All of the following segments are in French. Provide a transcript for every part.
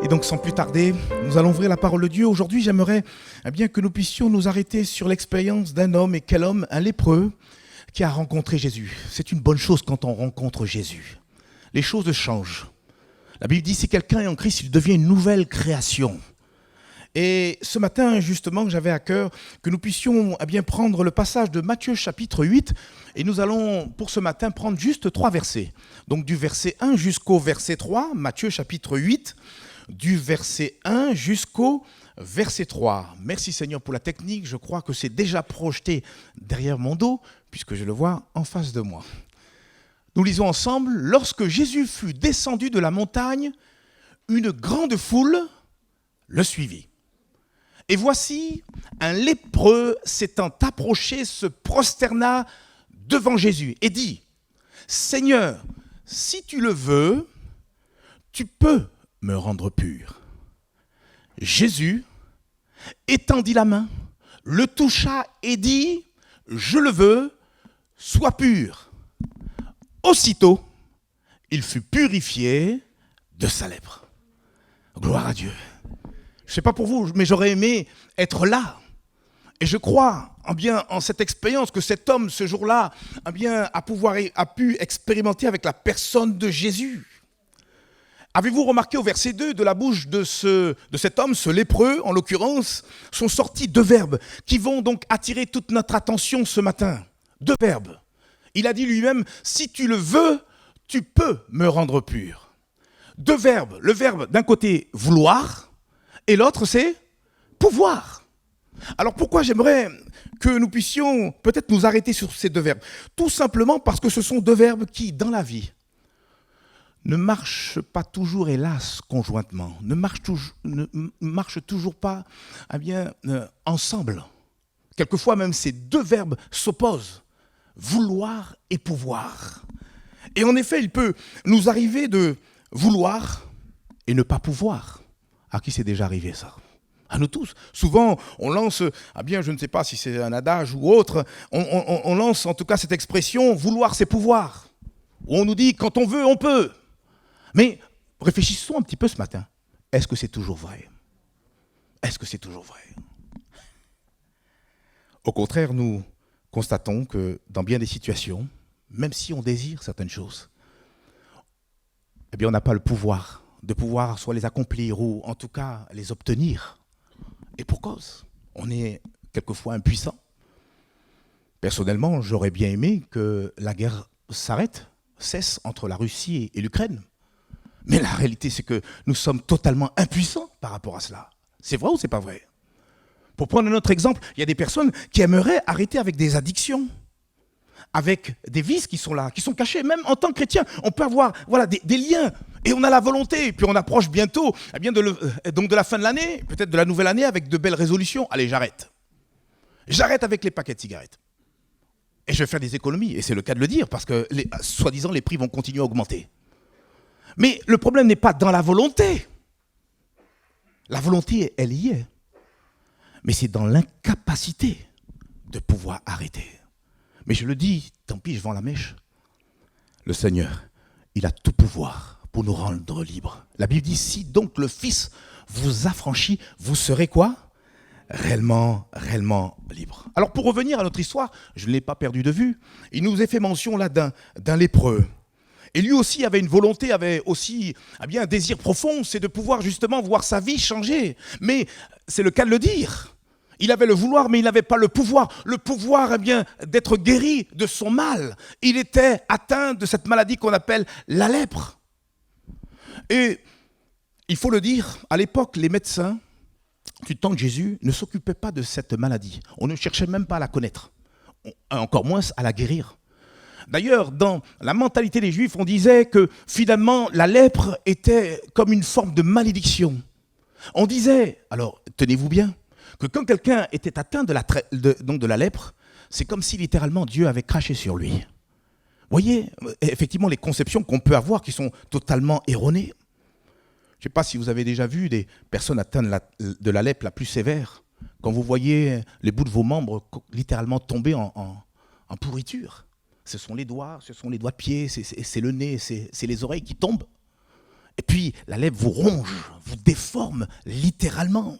Et donc sans plus tarder, nous allons ouvrir la parole de Dieu. Aujourd'hui, j'aimerais bien que nous puissions nous arrêter sur l'expérience d'un homme. Et quel homme? Un lépreux qui a rencontré Jésus. C'est une bonne chose quand on rencontre Jésus. Les choses changent. La Bible dit si quelqu'un est en Christ, il devient une nouvelle création. Et ce matin, justement, j'avais à cœur que nous puissions bien prendre le passage de Matthieu chapitre 8. Et nous allons, pour ce matin, prendre juste 3 versets. Donc du verset 1 jusqu'au verset 3, Matthieu chapitre 8, du verset 1 jusqu'au verset 3. Merci Seigneur pour la technique. Je crois que c'est déjà projeté derrière mon dos, puisque je le vois en face de moi. Nous lisons ensemble. Lorsque Jésus fut descendu de la montagne, une grande foule le suivit. Et voici, un lépreux s'étant approché se prosterna devant Jésus et dit : Seigneur, si tu le veux, tu peux me rendre pur. Jésus étendit la main, le toucha et dit : Je le veux, sois pur. Aussitôt, il fut purifié de sa lèpre. Gloire à Dieu. Je ne sais pas pour vous, mais j'aurais aimé être là. Et je crois en cette expérience que cet homme, ce jour-là, a pu expérimenter avec la personne de Jésus. Avez-vous remarqué au verset 2, de la bouche de cet homme, ce lépreux en l'occurrence, sont sortis 2 verbes qui vont donc attirer toute notre attention ce matin. 2 verbes. Il a dit lui-même, si tu le veux, tu peux me rendre pur. 2 verbes. Le verbe d'un côté vouloir et l'autre c'est pouvoir. Alors pourquoi j'aimerais que nous puissions peut-être nous arrêter sur ces 2 verbes? Tout simplement parce que ce sont 2 verbes qui, dans la vie, ne marchent pas toujours, hélas, conjointement, ne marchent toujours pas ensemble. Quelquefois même ces 2 verbes s'opposent, vouloir et pouvoir. Et en effet, il peut nous arriver de vouloir et ne pas pouvoir. À qui c'est déjà arrivé ça? À nous tous. Souvent, on lance, je ne sais pas si c'est un adage ou autre, on lance en tout cas cette expression, vouloir c'est pouvoir. Où on nous dit, quand on veut, on peut. Mais réfléchissons un petit peu ce matin. Est-ce que c'est toujours vrai? Est-ce que c'est toujours vrai? Au contraire, nous constatons que dans bien des situations, même si on désire certaines choses, on n'a pas le pouvoir de pouvoir soit les accomplir ou en tout cas les obtenir. Et pour cause, on est quelquefois impuissant. Personnellement, j'aurais bien aimé que la guerre cesse entre la Russie et l'Ukraine. Mais la réalité, c'est que nous sommes totalement impuissants par rapport à cela. C'est vrai ou c'est pas vrai? Pour prendre un autre exemple, il y a des personnes qui aimeraient arrêter avec des addictions, avec des vices qui sont là, qui sont cachés. Même en tant que chrétien, on peut avoir des liens. Et on a la volonté, et puis on approche bientôt donc de la fin de l'année, peut-être de la nouvelle année, avec de belles résolutions. Allez, j'arrête. J'arrête avec les paquets de cigarettes. Et je vais faire des économies, et c'est le cas de le dire, parce que, soi-disant, les prix vont continuer à augmenter. Mais le problème n'est pas dans la volonté. La volonté, elle y est. Mais c'est dans l'incapacité de pouvoir arrêter. Mais je le dis, tant pis, je vends la mèche. Le Seigneur, il a tout pouvoir pour nous rendre libres. La Bible dit, si donc le Fils vous affranchit, vous serez quoi? Réellement libre. Alors pour revenir à notre histoire, je ne l'ai pas perdu de vue, il nous est fait mention là d'un lépreux. Et lui aussi avait une volonté, avait aussi un désir profond, c'est de pouvoir justement voir sa vie changer. Mais c'est le cas de le dire. Il avait le vouloir, mais il n'avait pas le pouvoir. Le pouvoir, d'être guéri de son mal. Il était atteint de cette maladie qu'on appelle la lèpre. Et il faut le dire, à l'époque, les médecins du temps de Jésus ne s'occupaient pas de cette maladie. On ne cherchait même pas à la connaître, encore moins à la guérir. D'ailleurs, dans la mentalité des Juifs, on disait que finalement, la lèpre était comme une forme de malédiction. On disait, alors tenez-vous bien, que quand quelqu'un était atteint de la lèpre, c'est comme si littéralement Dieu avait craché sur lui. Vous voyez, effectivement, les conceptions qu'on peut avoir qui sont totalement erronées. Je ne sais pas si vous avez déjà vu des personnes atteintes de la lèpre la plus sévère, quand vous voyez les bouts de vos membres littéralement tomber en pourriture. Ce sont les doigts de pied, c'est le nez, c'est les oreilles qui tombent. Et puis la lèpre vous ronge, vous déforme littéralement.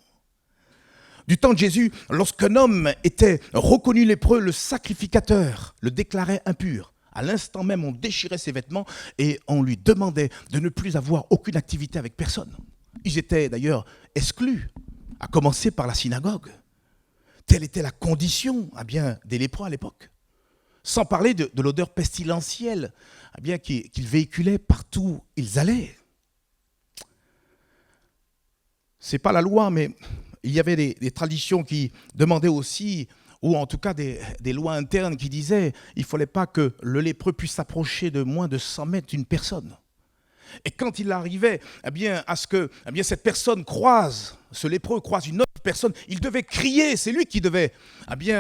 Du temps de Jésus, lorsqu'un homme était reconnu lépreux, le sacrificateur le déclarait impur. À l'instant même, on déchirait ses vêtements et on lui demandait de ne plus avoir aucune activité avec personne. Ils étaient d'ailleurs exclus, à commencer par la synagogue. Telle était la condition des lépreux à l'époque. Sans parler de l'odeur pestilentielle qu'ils véhiculaient partout où ils allaient. Ce n'est pas la loi, mais il y avait des traditions qui demandaient aussi, ou en tout cas des lois internes qui disaient qu'il ne fallait pas que le lépreux puisse s'approcher de moins de 100 mètres d'une personne. Et quand il arrivait à ce que cette personne ce lépreux croise une autre personne, il devait crier, c'est lui qui devait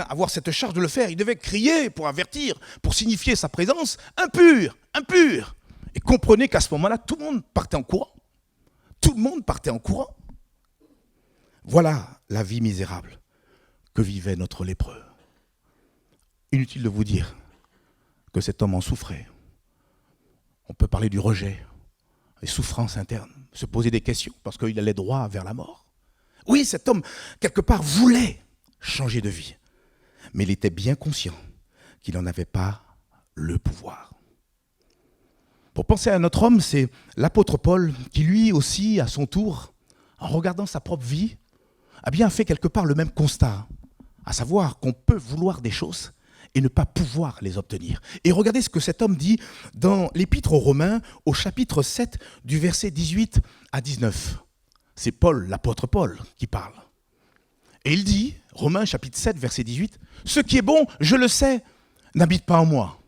avoir cette charge de le faire, il devait crier pour avertir, pour signifier sa présence, impur, impur. Et comprenez qu'à ce moment-là, tout le monde partait en courant. Tout le monde partait en courant. Voilà la vie misérable que vivait notre lépreux. Inutile de vous dire que cet homme en souffrait. On peut parler du rejet, des souffrances internes, se poser des questions parce qu'il allait droit vers la mort. Oui, cet homme, quelque part, voulait changer de vie, mais il était bien conscient qu'il n'en avait pas le pouvoir. Pour penser à un autre homme, c'est l'apôtre Paul qui, lui aussi, à son tour, en regardant sa propre vie, a fait quelque part le même constat, à savoir qu'on peut vouloir des choses et ne pas pouvoir les obtenir. Et regardez ce que cet homme dit dans l'Épître aux Romains, au chapitre 7, du verset 18 à 19. C'est Paul, l'apôtre Paul, qui parle. Et il dit, Romains chapitre 7, verset 18, « Ce qui est bon, je le sais, n'habite pas en moi,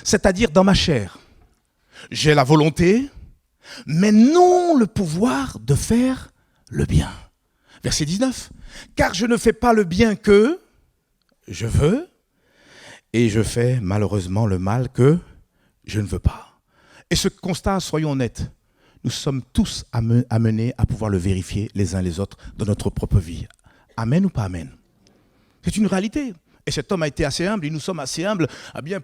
c'est-à-dire dans ma chair. J'ai la volonté, mais non le pouvoir de faire le bien. » Verset 19, « Car je ne fais pas le bien que je veux, et je fais malheureusement le mal que je ne veux pas. » Et ce constat, soyons honnêtes, nous sommes tous amenés à pouvoir le vérifier les uns les autres dans notre propre vie. Amen ou pas amen? C'est une réalité. Et cet homme a été assez humble, et nous sommes assez humbles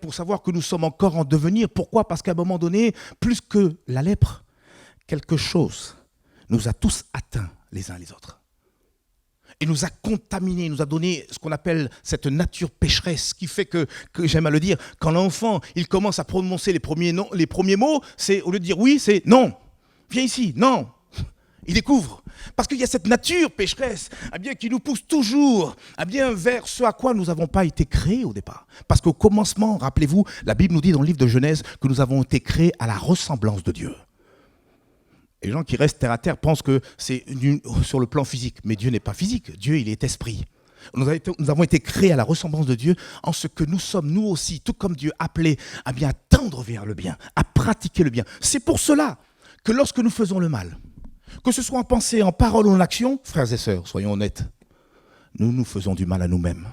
pour savoir que nous sommes encore en devenir. Pourquoi? Parce qu'à un moment donné, plus que la lèpre, quelque chose nous a tous atteints les uns les autres. Et nous a contaminés, nous a donné ce qu'on appelle cette nature pécheresse, qui fait que j'aime à le dire, quand l'enfant il commence à prononcer les premiers mots, c'est au lieu de dire oui, c'est non. Viens ici, non. Il découvre. Parce qu'il y a cette nature pécheresse qui nous pousse toujours vers ce à quoi nous n'avons pas été créés au départ. Parce qu'au commencement, rappelez-vous, la Bible nous dit dans le livre de Genèse que nous avons été créés à la ressemblance de Dieu. Et les gens qui restent terre à terre pensent que c'est sur le plan physique. Mais Dieu n'est pas physique. Dieu, il est esprit. Nous avons été créés à la ressemblance de Dieu en ce que nous sommes, nous aussi, tout comme Dieu, appelés à tendre vers le bien, à pratiquer le bien. C'est pour cela que lorsque nous faisons le mal, que ce soit en pensée, en parole ou en action, frères et sœurs, soyons honnêtes, nous faisons du mal à nous-mêmes.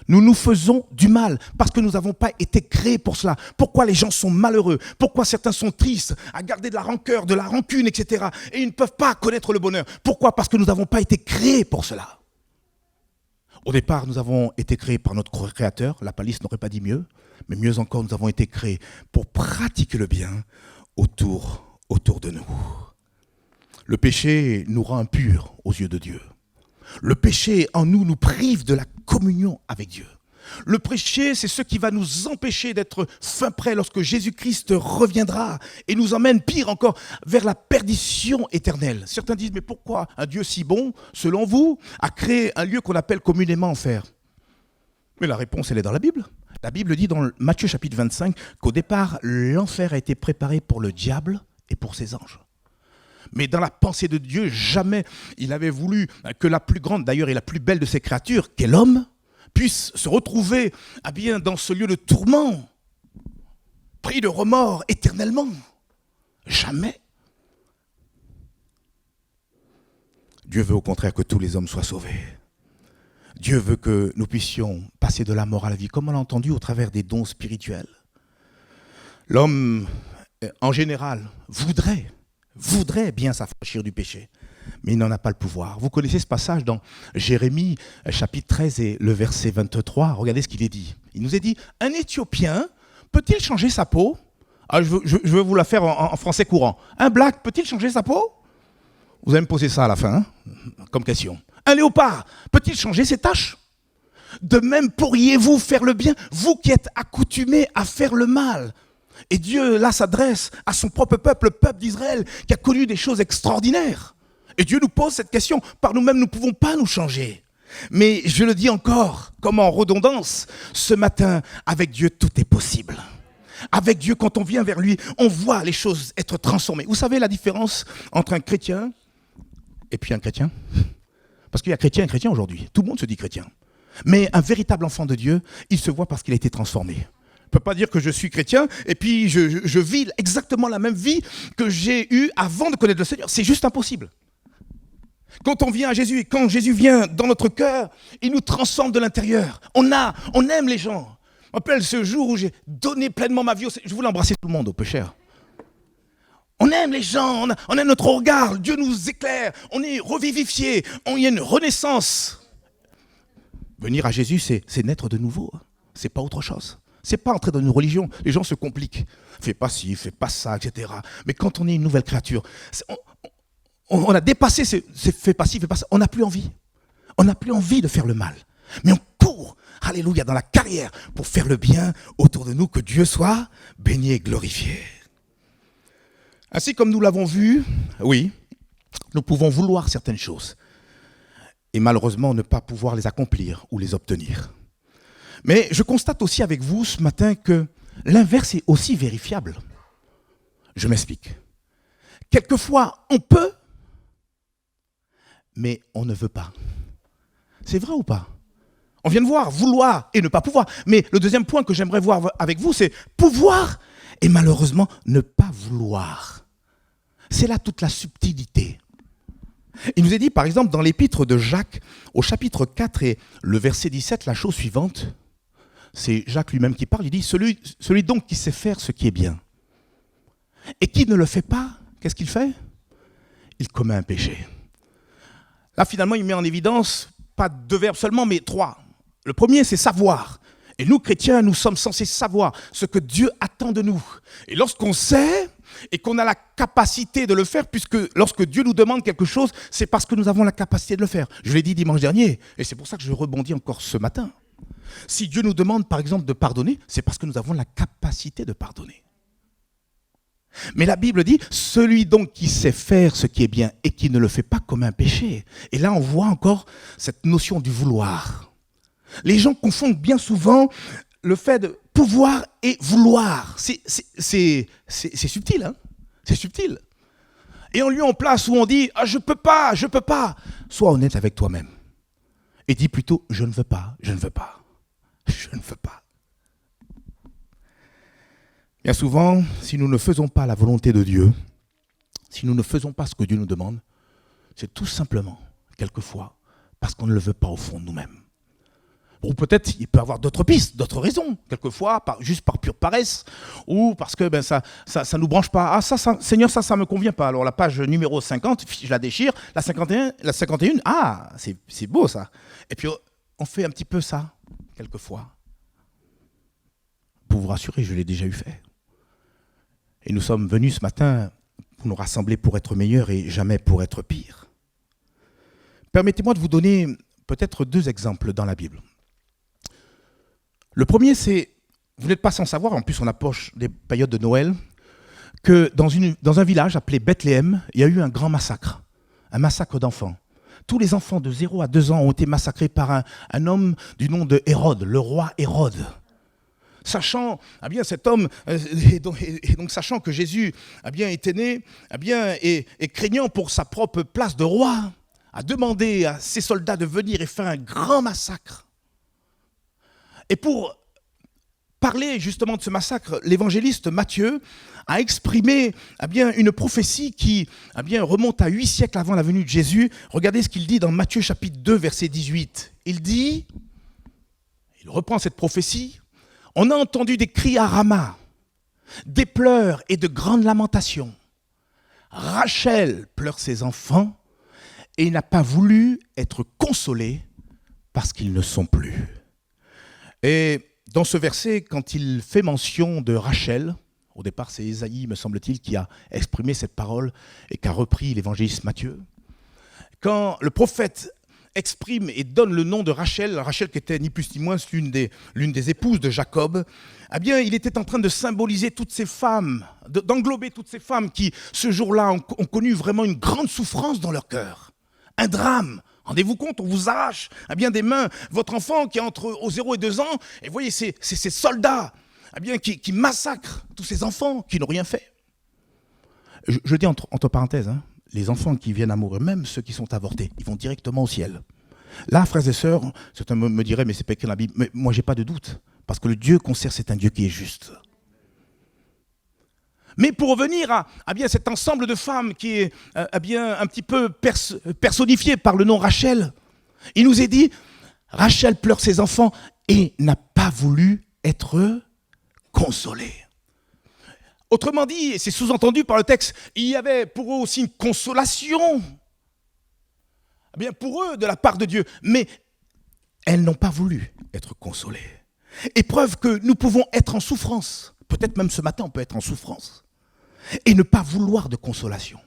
Nous nous faisons du mal parce que nous n'avons pas été créés pour cela. Pourquoi les gens sont malheureux? Pourquoi certains sont tristes, à garder de la rancœur, de la rancune, etc. Et ils ne peuvent pas connaître le bonheur. Pourquoi? Parce que nous n'avons pas été créés pour cela. Au départ, nous avons été créés par notre Créateur. La palisse n'aurait pas dit mieux. Mais mieux encore, nous avons été créés pour pratiquer le bien autour de nous. Le péché nous rend impurs aux yeux de Dieu. Le péché en nous prive de la communion avec Dieu. Le péché, c'est ce qui va nous empêcher d'être fin prêts lorsque Jésus-Christ reviendra et nous emmène, pire encore, vers la perdition éternelle. Certains disent, mais pourquoi un Dieu si bon, selon vous, a créé un lieu qu'on appelle communément enfer? Mais la réponse, elle est dans la Bible. La Bible dit dans Matthieu chapitre 25 qu'au départ, l'enfer a été préparé pour le diable et pour ses anges. Mais dans la pensée de Dieu, jamais il avait voulu que la plus grande, d'ailleurs, et la plus belle de ses créatures, qu'est l'homme, puisse se retrouver dans ce lieu de tourment, pris de remords éternellement. Jamais. Dieu veut au contraire que tous les hommes soient sauvés. Dieu veut que nous puissions passer de la mort à la vie, comme on l'a entendu au travers des dons spirituels. L'homme, en général, voudrait bien s'affranchir du péché, mais il n'en a pas le pouvoir. Vous connaissez ce passage dans Jérémie, chapitre 13 et le verset 23. Regardez ce qu'il est dit. Il nous est dit, un Éthiopien peut-il changer sa peau Ah, je veux vous la faire en français courant. Un black peut-il changer sa peau? Vous allez me poser ça à la fin, hein, comme question. Un léopard peut-il changer ses taches? De même pourriez-vous faire le bien, vous qui êtes accoutumés à faire le mal? Et Dieu, là, s'adresse à son propre peuple, le peuple d'Israël, qui a connu des choses extraordinaires. Et Dieu nous pose cette question. Par nous-mêmes, nous ne pouvons pas nous changer. Mais je le dis encore, comme en redondance, ce matin, avec Dieu, tout est possible. Avec Dieu, quand on vient vers lui, on voit les choses être transformées. Vous savez la différence entre un chrétien et puis un chrétien? Parce qu'il y a chrétien et chrétien aujourd'hui. Tout le monde se dit chrétien. Mais un véritable enfant de Dieu, il se voit parce qu'il a été transformé. Je ne peux pas dire que je suis chrétien et puis je vis exactement la même vie que j'ai eue avant de connaître le Seigneur. C'est juste impossible. Quand on vient à Jésus et quand Jésus vient dans notre cœur, il nous transforme de l'intérieur. On aime les gens. Je me rappelle ce jour où j'ai donné pleinement ma vie au Seigneur. Je voulais embrasser tout le monde, au peu cher. On aime les gens, on aime notre regard. Dieu nous éclaire, on est revivifié, il y a une renaissance. Venir à Jésus, c'est naître de nouveau. C'est pas autre chose. C'est pas entrer dans une religion. Les gens se compliquent. Fais pas ci, fais pas ça, etc. Mais quand on est une nouvelle créature, on a dépassé ces fais pas ci, fais pas ça. On n'a plus envie. On n'a plus envie de faire le mal. Mais on court, alléluia, dans la carrière pour faire le bien autour de nous, que Dieu soit béni et glorifié. Ainsi comme nous l'avons vu, oui, nous pouvons vouloir certaines choses et malheureusement ne pas pouvoir les accomplir ou les obtenir. Mais je constate aussi avec vous ce matin que l'inverse est aussi vérifiable. Je m'explique. Quelquefois, on peut, mais on ne veut pas. C'est vrai ou pas? On vient de voir vouloir et ne pas pouvoir. Mais le deuxième point que j'aimerais voir avec vous, c'est pouvoir et malheureusement ne pas vouloir. C'est là toute la subtilité. Il nous est dit, par exemple, dans l'épître de Jacques, au chapitre 4 et le verset 17, la chose suivante, c'est Jacques lui-même qui parle, il dit, celui donc qui sait faire ce qui est bien, et qui ne le fait pas, qu'est-ce qu'il fait? Il commet un péché. Là, finalement, il met en évidence, pas deux verbes seulement, mais trois. Le premier, c'est savoir. Et nous, chrétiens, nous sommes censés savoir ce que Dieu attend de nous. Et lorsqu'on sait et qu'on a la capacité de le faire, puisque lorsque Dieu nous demande quelque chose, c'est parce que nous avons la capacité de le faire. Je l'ai dit dimanche dernier, et c'est pour ça que je rebondis encore ce matin. Si Dieu nous demande, par exemple, de pardonner, c'est parce que nous avons la capacité de pardonner. Mais la Bible dit, celui donc qui sait faire ce qui est bien et qui ne le fait pas comme un péché. Et là, on voit encore cette notion du vouloir. Les gens confondent bien souvent le fait de pouvoir et vouloir. C'est subtil, hein? C'est subtil. Et on lui en place où on dit, ah, je peux pas. Sois honnête avec toi-même. Et dis plutôt, je ne veux pas. Je ne veux pas. Bien souvent, si nous ne faisons pas la volonté de Dieu, si nous ne faisons pas ce que Dieu nous demande, c'est tout simplement, quelquefois, parce qu'on ne le veut pas au fond de nous-mêmes. Ou peut-être il peut y avoir d'autres pistes, d'autres raisons, quelquefois, juste par pure paresse, ou parce que ça nous branche pas. Ah, Seigneur, ça me convient pas. Alors la page numéro 50, je la déchire, la 51, ah, c'est beau ça. Et puis on fait un petit peu ça, quelquefois. Pour vous rassurer, je l'ai déjà eu fait. Et nous sommes venus ce matin pour nous rassembler pour être meilleurs et jamais pour être pires. Permettez-moi de vous donner peut-être deux exemples dans la Bible. Le premier, c'est, vous n'êtes pas sans savoir, en plus on approche des périodes de Noël, que dans un village appelé Bethléem, il y a eu un grand massacre, un massacre d'enfants. Tous les enfants de 0 à 2 ans ont été massacrés par un homme du nom de Hérode, le roi Hérode. Sachant, cet homme, et donc sachant que Jésus était né, et craignant pour sa propre place de roi, a demandé à ses soldats de venir et faire un grand massacre. Et pour parler justement de ce massacre, l'évangéliste Matthieu a exprimé une prophétie qui remonte à 8 siècles avant la venue de Jésus. Regardez ce qu'il dit dans Matthieu chapitre 2, verset 18. Il reprend cette prophétie. On a entendu des cris à Rama, des pleurs et de grandes lamentations. Rachel pleure ses enfants et n'a pas voulu être consolée parce qu'ils ne sont plus. Et dans ce verset, quand il fait mention de Rachel, Au départ, c'est Ésaïe, me semble-t-il, qui a exprimé cette parole et qui a repris l'évangéliste Matthieu. Quand le prophète exprime et donne le nom de Rachel, Rachel qui était ni plus ni moins l'une des épouses de Jacob, eh bien, il était en train de symboliser toutes ces femmes, d'englober toutes ces femmes qui, ce jour-là, ont connu vraiment une grande souffrance dans leur cœur. Un drame. Rendez-vous compte, on vous arrache des mains votre enfant qui est entre 0 et 2 ans, et vous voyez, c'est ces soldats qui massacrent tous ces enfants qui n'ont rien fait. Je dis entre parenthèses, les enfants qui viennent à mourir, même ceux qui sont avortés, ils vont directement au ciel. Là, frères et sœurs, certains me diraient, mais c'est pas écrit dans la Bible, mais moi j'ai pas de doute, parce que le Dieu qu'on sert, c'est un Dieu qui est juste. Mais pour revenir à cet ensemble de femmes qui est un petit peu personnifié par le nom Rachel, il nous est dit, Rachel pleure ses enfants et n'a pas voulu être consolée. Autrement dit, et c'est sous-entendu par le texte, il y avait pour eux aussi une consolation, pour eux de la part de Dieu, mais elles n'ont pas voulu être consolées. Et preuve que nous pouvons être en souffrance, peut-être même ce matin on peut être en souffrance, et ne pas vouloir de consolation,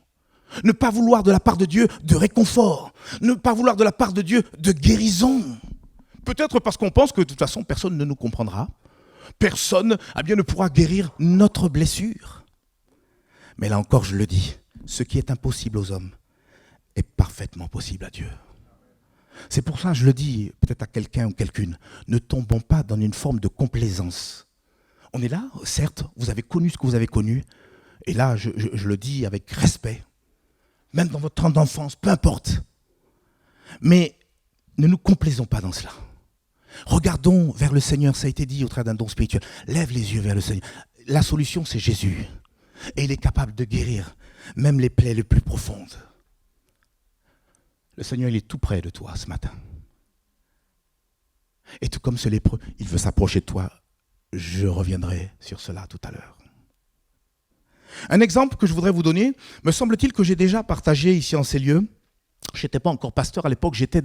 ne pas vouloir de la part de Dieu de réconfort, ne pas vouloir de la part de Dieu de guérison. Peut-être parce qu'on pense que de toute façon personne ne nous comprendra, personne ne pourra guérir notre blessure. Mais là encore je le dis, ce qui est impossible aux hommes est parfaitement possible à Dieu. C'est pour ça que je le dis peut-être à quelqu'un ou quelqu'une, ne tombons pas dans une forme de complaisance. On est là, certes, vous avez connu ce que vous avez connu, et là je le dis avec respect, même dans votre temps d'enfance, peu importe. Mais ne nous complaisons pas dans cela. Regardons vers le Seigneur, ça a été dit au travers d'un don spirituel. Lève les yeux vers le Seigneur. La solution, c'est Jésus. Et il est capable de guérir même les plaies les plus profondes. Le Seigneur, il est tout près de toi ce matin. Et tout comme ce lépreux, il veut s'approcher de toi. Je reviendrai sur cela tout à l'heure. Un exemple que je voudrais vous donner, me semble-t-il que j'ai déjà partagé ici en ces lieux. Je n'étais pas encore pasteur à l'époque, j'étais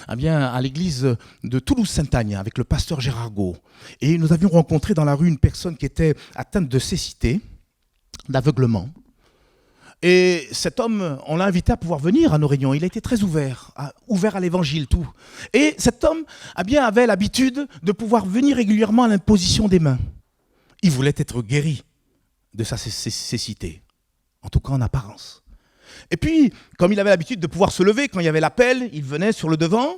à l'église de Toulouse-Sainte-Agne avec le pasteur Gérard Gault. Et nous avions rencontré dans la rue une personne qui était atteinte de cécité, d'aveuglement. Et cet homme, on l'a invité à pouvoir venir à nos réunions. Il a été très ouvert à l'évangile, tout. Et cet homme avait l'habitude de pouvoir venir régulièrement à l'imposition des mains. Il voulait être guéri de sa cécité, en tout cas en apparence. Et puis, comme il avait l'habitude de pouvoir se lever, quand il y avait l'appel, il venait sur le devant,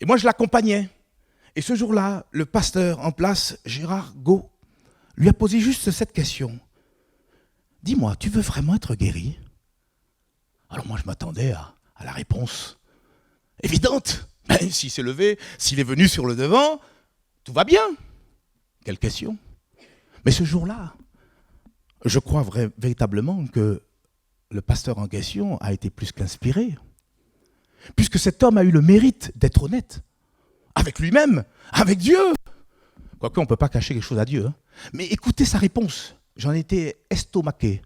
et moi je l'accompagnais. Et ce jour-là, le pasteur en place, Gérard Gault, lui a posé juste cette question. Dis-moi, tu veux vraiment être guéri ? Alors moi je m'attendais à la réponse évidente. S'il s'est levé, s'il est venu sur le devant, tout va bien. Quelle question ? Mais ce jour-là, je crois véritablement que le pasteur en question a été plus qu'inspiré, puisque cet homme a eu le mérite d'être honnête avec lui-même, avec Dieu. Quoique on ne peut pas cacher quelque chose à Dieu. Mais écoutez sa réponse. J'en étais estomaqué.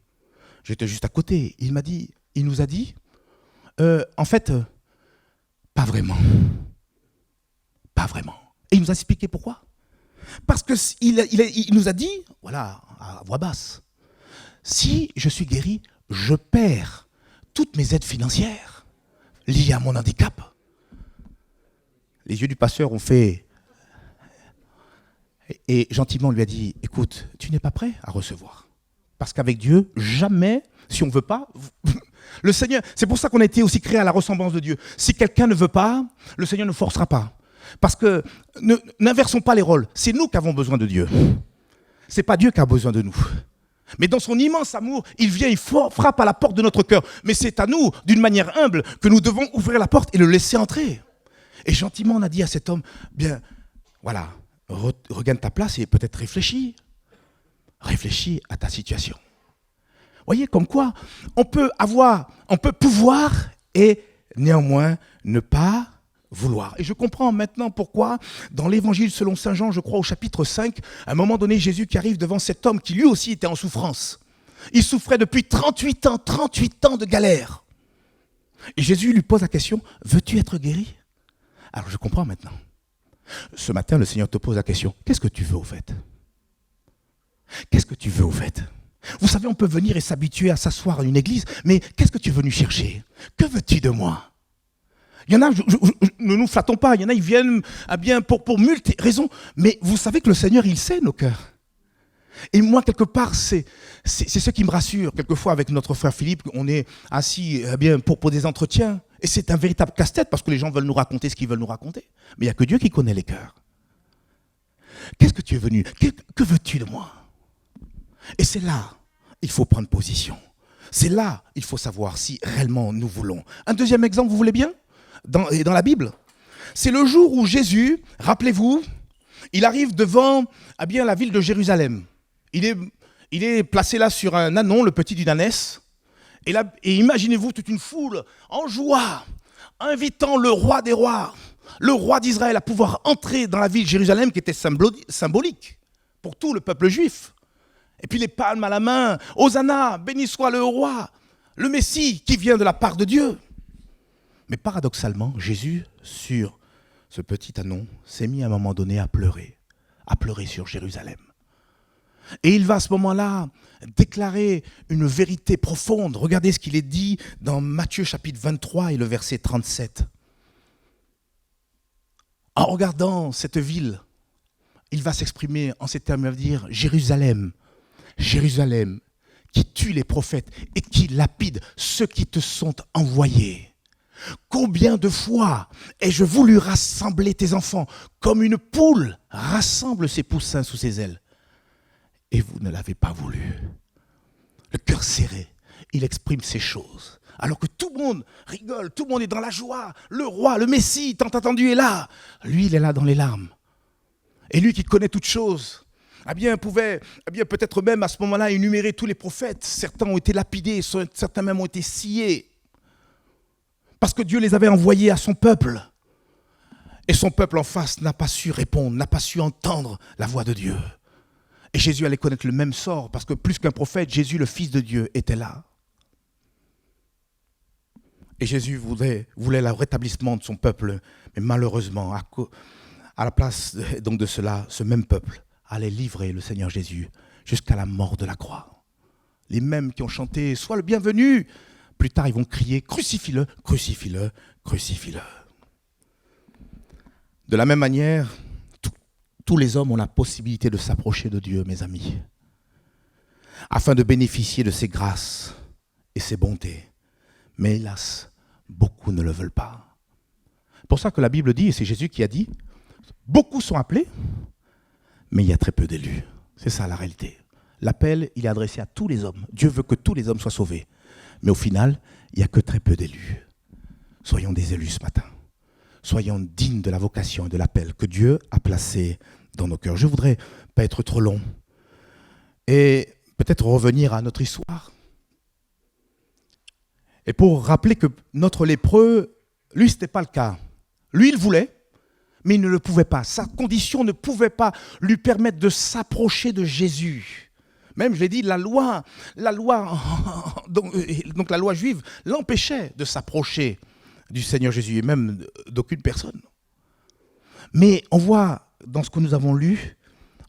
J'étais juste à côté. Il nous a dit, en fait, pas vraiment. Pas vraiment. Et il nous a expliqué pourquoi. Parce qu'il nous a dit, voilà, à voix basse, si je suis guéri, je perds toutes mes aides financières liées à mon handicap. Les yeux du pasteur ont fait... Et gentiment, on lui a dit, écoute, tu n'es pas prêt à recevoir. Parce qu'avec Dieu, jamais, si on ne veut pas, le Seigneur, c'est pour ça qu'on a été aussi créé à la ressemblance de Dieu. Si quelqu'un ne veut pas, le Seigneur ne forcera pas. Parce que n'inversons pas les rôles. C'est nous qui avons besoin de Dieu. Ce n'est pas Dieu qui a besoin de nous. Mais dans son immense amour, il vient, il frappe à la porte de notre cœur. Mais c'est à nous, d'une manière humble, que nous devons ouvrir la porte et le laisser entrer. Et gentiment, on a dit à cet homme, bien, voilà, regagne ta place et peut-être réfléchis. Réfléchis à ta situation. Voyez, comme quoi, on peut pouvoir et néanmoins ne pas vouloir. Et je comprends maintenant pourquoi, dans l'évangile selon saint Jean, je crois au chapitre 5, à un moment donné, Jésus qui arrive devant cet homme qui lui aussi était en souffrance. Il souffrait depuis 38 ans de galère. Et Jésus lui pose la question, veux-tu être guéri ? Alors je comprends maintenant. Ce matin, le Seigneur te pose la question, qu'est-ce que tu veux au fait ? Qu'est-ce que tu veux au fait ? savez, on peut venir et s'habituer à s'asseoir à une église, mais qu'est-ce que tu es venu chercher? Que veux-tu de moi? Il y en a, ne nous flattons pas, il y en a, ils viennent bien pour multiples raisons, mais vous savez que le Seigneur, il sait nos cœurs. Et moi, quelque part, c'est ce qui me rassure. Quelquefois, avec notre frère Philippe, on est assis pour des entretiens, et c'est un véritable casse-tête, parce que les gens veulent nous raconter ce qu'ils veulent nous raconter. Mais il n'y a que Dieu qui connaît les cœurs. Qu'est-ce que tu es venu? Que veux-tu de moi? Et c'est là, il faut prendre position. C'est là, il faut savoir si réellement nous voulons. Un deuxième exemple, vous voulez bien? Dans la Bible, c'est le jour où Jésus, rappelez-vous, il arrive devant la ville de Jérusalem. Il est placé là sur un ânon, le petit d'une ânesse. Et imaginez-vous toute une foule en joie, invitant le roi des rois, le roi d'Israël, à pouvoir entrer dans la ville de Jérusalem, qui était symbolique pour tout le peuple juif. Et puis les palmes à la main, Hosanna, béni soit le roi, le Messie qui vient de la part de Dieu. Mais paradoxalement, Jésus, sur ce petit ânon, s'est mis à un moment donné à pleurer sur Jérusalem. Et il va à ce moment-là déclarer une vérité profonde. Regardez ce qu'il est dit dans Matthieu chapitre 23 et le verset 37. En regardant cette ville, il va s'exprimer en ces termes, il va dire « Jérusalem, Jérusalem, qui tue les prophètes et qui lapide ceux qui te sont envoyés. Combien de fois ai-je voulu rassembler tes enfants comme une poule rassemble ses poussins sous ses ailes? Et vous ne l'avez pas voulu. » Le cœur serré, il exprime ces choses. Alors que tout le monde rigole, tout le monde est dans la joie. Le roi, le Messie, tant attendu, est là. Lui, il est là dans les larmes. Et lui qui connaît toutes choses, pouvait peut-être même à ce moment-là énumérer tous les prophètes. Certains ont été lapidés, certains même ont été sciés. Parce que Dieu les avait envoyés à son peuple. Et son peuple en face n'a pas su répondre, n'a pas su entendre la voix de Dieu. Et Jésus allait connaître le même sort, parce que plus qu'un prophète, Jésus, le Fils de Dieu, était là. Et Jésus voulait le rétablissement de son peuple, mais malheureusement, à la place donc de cela, ce même peuple allait livrer le Seigneur Jésus jusqu'à la mort de la croix. Les mêmes qui ont chanté « Sois le bienvenu », plus tard ils vont crier « Crucifie-le, crucifie-le, crucifie-le ». De la même manière, tous les hommes ont la possibilité de s'approcher de Dieu, mes amis, afin de bénéficier de ses grâces et ses bontés. Mais hélas, beaucoup ne le veulent pas. C'est pour ça que la Bible dit, et c'est Jésus qui a dit, beaucoup sont appelés, mais il y a très peu d'élus. C'est ça la réalité. L'appel, il est adressé à tous les hommes. Dieu veut que tous les hommes soient sauvés. Mais au final, il n'y a que très peu d'élus. Soyons des élus ce matin. Soyons dignes de la vocation et de l'appel que Dieu a placé dans nos cœurs. Je ne voudrais pas être trop long et peut-être revenir à notre histoire. Et pour rappeler que notre lépreux, lui, ce n'était pas le cas. Lui, il voulait, mais il ne le pouvait pas. Sa condition ne pouvait pas lui permettre de s'approcher de Jésus. Même, je l'ai dit, la loi donc la loi juive l'empêchait de s'approcher du Seigneur Jésus, et même d'aucune personne. Mais on voit dans ce que nous avons lu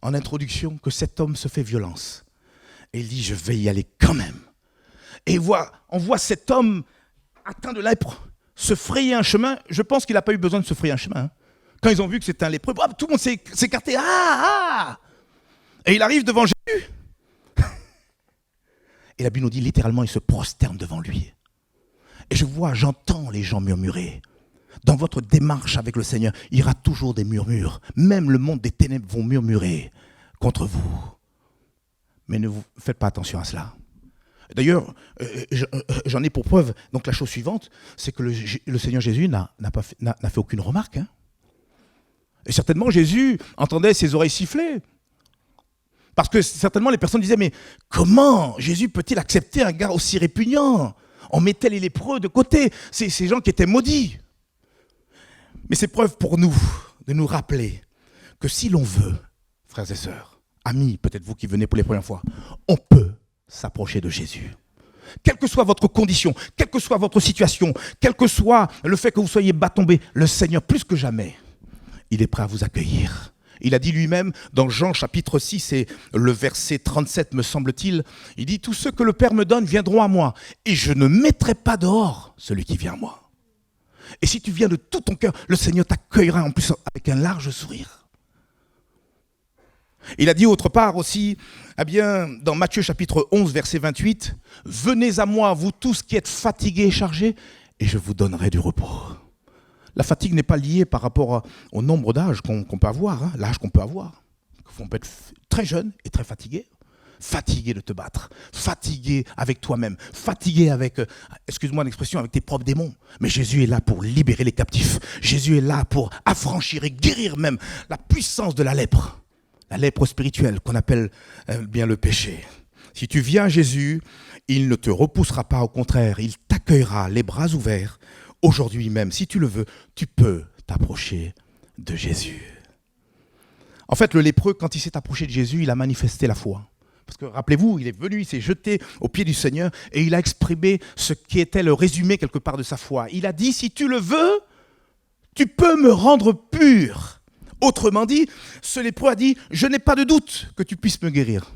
en introduction que cet homme se fait violence. Et il dit, je vais y aller quand même. Et on voit cet homme atteint de lèpre se frayer un chemin. Je pense qu'il n'a pas eu besoin de se frayer un chemin. Quand ils ont vu que c'était un lépreux, tout le monde s'est écarté. Et il arrive devant Jésus. Et la Bible nous dit littéralement, il se prosterne devant lui. Et j'entends les gens murmurer. Dans votre démarche avec le Seigneur, il y aura toujours des murmures. Même le monde des ténèbres vont murmurer contre vous. Mais ne vous faites pas attention à cela. D'ailleurs, j'en ai pour preuve donc la chose suivante, c'est que le Seigneur Jésus n'a fait aucune remarque. Et certainement, Jésus entendait ses oreilles siffler. Parce que certainement, les personnes disaient, mais comment Jésus peut-il accepter un gars aussi répugnant? On mettait les lépreux de côté, ces gens qui étaient maudits. Mais c'est preuve pour nous de nous rappeler que si l'on veut, frères et sœurs, amis, peut-être vous qui venez pour les premières fois, on peut s'approcher de Jésus. Quelle que soit votre condition, quelle que soit votre situation, quel que soit le fait que vous soyez bas tombé, le Seigneur, plus que jamais, il est prêt à vous accueillir. Il a dit lui-même dans Jean chapitre 6 et le verset 37 me semble-t-il, il dit « Tous ceux que le Père me donne viendront à moi et je ne mettrai pas dehors celui qui vient à moi. » Et si tu viens de tout ton cœur, le Seigneur t'accueillera en plus avec un large sourire. Il a dit autre part aussi, eh bien, dans Matthieu chapitre 11 verset 28, « Venez à moi, vous tous qui êtes fatigués et chargés, et je vous donnerai du repos. » La fatigue n'est pas liée par rapport au nombre d'âges qu'on peut avoir, hein, l'âge qu'on peut avoir. On peut être très jeune et très fatigué. Fatigué de te battre, fatigué avec toi-même, fatigué avec, excuse-moi l'expression, avec tes propres démons. Mais Jésus est là pour libérer les captifs. Jésus est là pour affranchir et guérir même la puissance de la lèpre spirituelle qu'on appelle bien le péché. Si tu viens à Jésus, il ne te repoussera pas, au contraire, il t'accueillera les bras ouverts. Aujourd'hui même, si tu le veux, tu peux t'approcher de Jésus. En fait, le lépreux, quand il s'est approché de Jésus, il a manifesté la foi. Parce que rappelez-vous, il est venu, il s'est jeté aux pieds du Seigneur et il a exprimé ce qui était le résumé quelque part de sa foi. Il a dit, si tu le veux, tu peux me rendre pur. Autrement dit, ce lépreux a dit, je n'ai pas de doute que tu puisses me guérir.